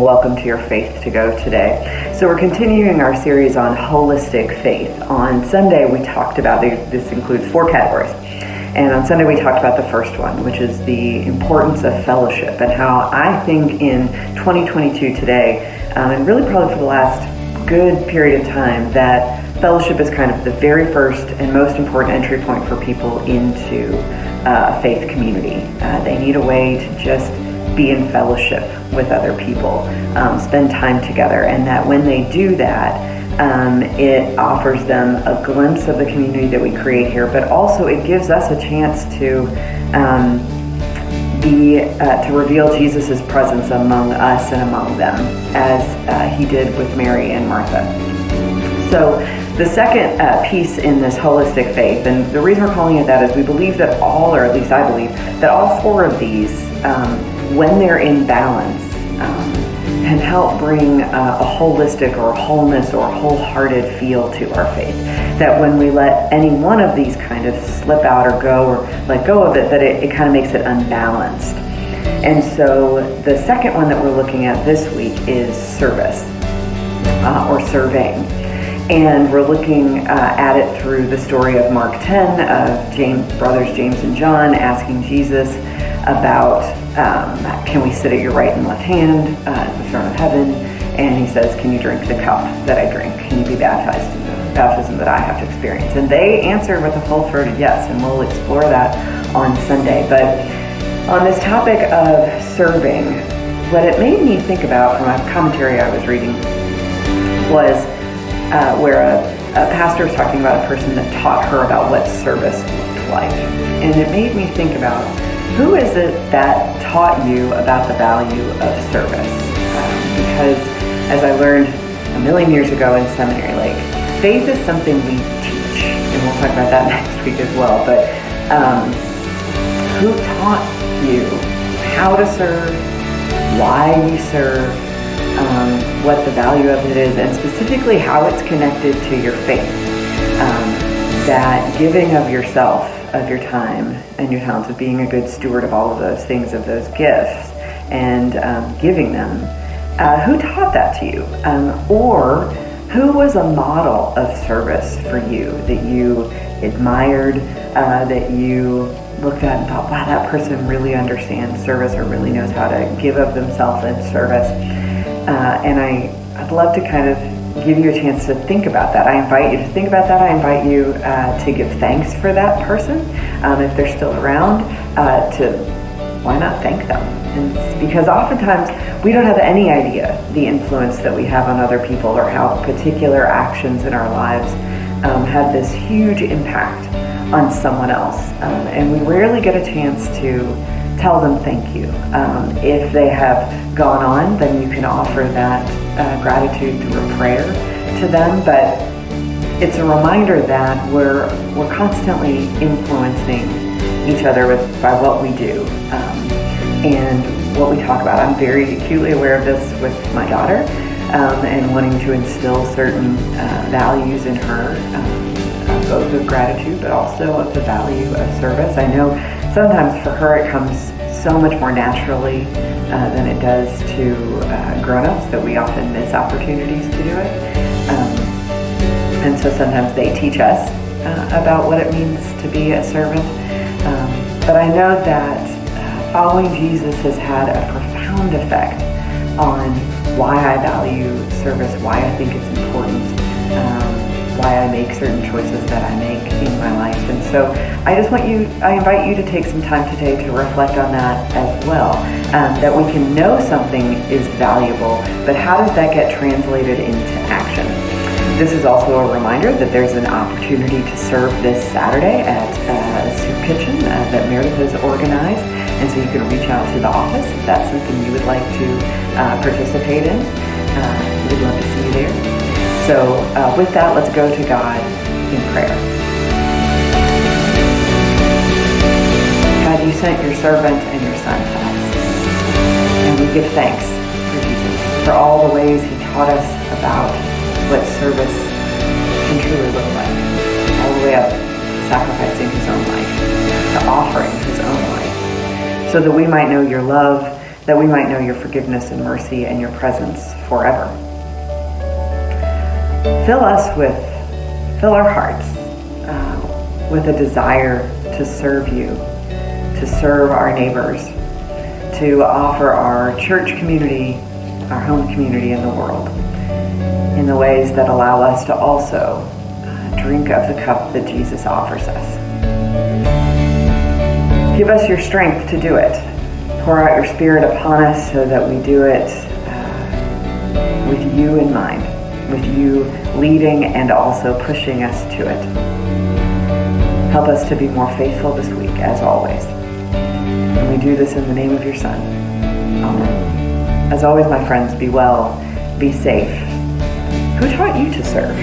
welcome to your Faith to Go today. So we're continuing our series on holistic faith. On Sunday we talked about, this includes 4 categories, and on Sunday we talked about the first one, which is the importance of fellowship, and how I think in 2022 today, and really probably for the last good period of time, that fellowship is kind of the very first and most important entry point for people into a faith community. They need a way to just be in fellowship with other people, spend time together, and that when they do that, it offers them a glimpse of the community that we create here, but also it gives us a chance to reveal Jesus' presence among us and among them, as he did with Mary and Martha. So the second piece in this holistic faith, and the reason we're calling it that is we believe that all, or at least I believe, that all 4 of these, when they're in balance, can help bring a holistic or wholeness or wholehearted feel to our faith. That when we let any one of these kind of slip out or go, or let go of it, that it kind of makes it unbalanced. And so the second one that we're looking at this week is service, or serving. And we're looking at it through the story of Mark 10 of brothers James and John asking Jesus about, can we sit at your right and left hand at the throne of heaven? And he says, can you drink the cup that I drink? Can you be baptized in the baptism that I have to experience? And they answered with a full-throated yes, and we'll explore that on Sunday. But on this topic of serving, what it made me think about from a commentary I was reading was where a pastor was talking about a person that taught her about what service looked like. And it made me think about, who is it that taught you about the value of service? Because as I learned a million years ago in seminary, like, faith is something we teach, and we'll talk about that next week as well. But who taught you how to serve, why we serve, what the value of it is, and specifically how it's connected to your faith? That giving of yourself, of your time and your talents, of being a good steward of all of those things, of those gifts, and giving them. Who taught that to you? Or who was a model of service for you that you admired, that you looked at and thought, wow, that person really understands service or really knows how to give of themselves in service? And I'd love to kind of give you a chance to think about that. I invite you to think about that. I invite you to give thanks for that person. If they're still around, why not thank them? And because oftentimes we don't have any idea the influence that we have on other people, or how particular actions in our lives have this huge impact on someone else. And we rarely get a chance to tell them thank you. If they have gone on, then you can offer that gratitude through a prayer to them. But it's a reminder that we're constantly influencing each other by what we do and what we talk about. I'm very acutely aware of this with my daughter, and wanting to instill certain values in her, both of gratitude but also of the value of service. I know sometimes for her it comes so much more naturally than it does to grown-ups, that we often miss opportunities to do it. And so sometimes they teach us about what it means to be a servant. But I know that following Jesus has had a profound effect on why I value service, why I think it's important, why I make certain choices that I make in my life. And so I invite you to take some time today to reflect on that as well. That we can know something is valuable, but how does that get translated into action? This is also a reminder that there's an opportunity to serve this Saturday at a soup kitchen that Meredith has organized. And so you can reach out to the office if that's something you would like to participate in. We'd love to see you there. So with that, let's go to God in prayer. God, you sent your servant and your son to us. And we give thanks for Jesus, for all the ways he taught us about what service can truly look like. All the way up to sacrificing his own life, to offering his own life, so that we might know your love, that we might know your forgiveness and mercy and your presence forever. Fill our hearts with a desire to serve you, to serve our neighbors, to offer our church community, our home community, and the world in the ways that allow us to also drink of the cup that Jesus offers us. Give us your strength to do it. Pour out your Spirit upon us so that we do it with you in mind, with you leading and also pushing us to it. Help us to be more faithful this week, as always. And we do this in the name of your Son. Amen. As always, my friends, be well, be safe. Who taught you to serve?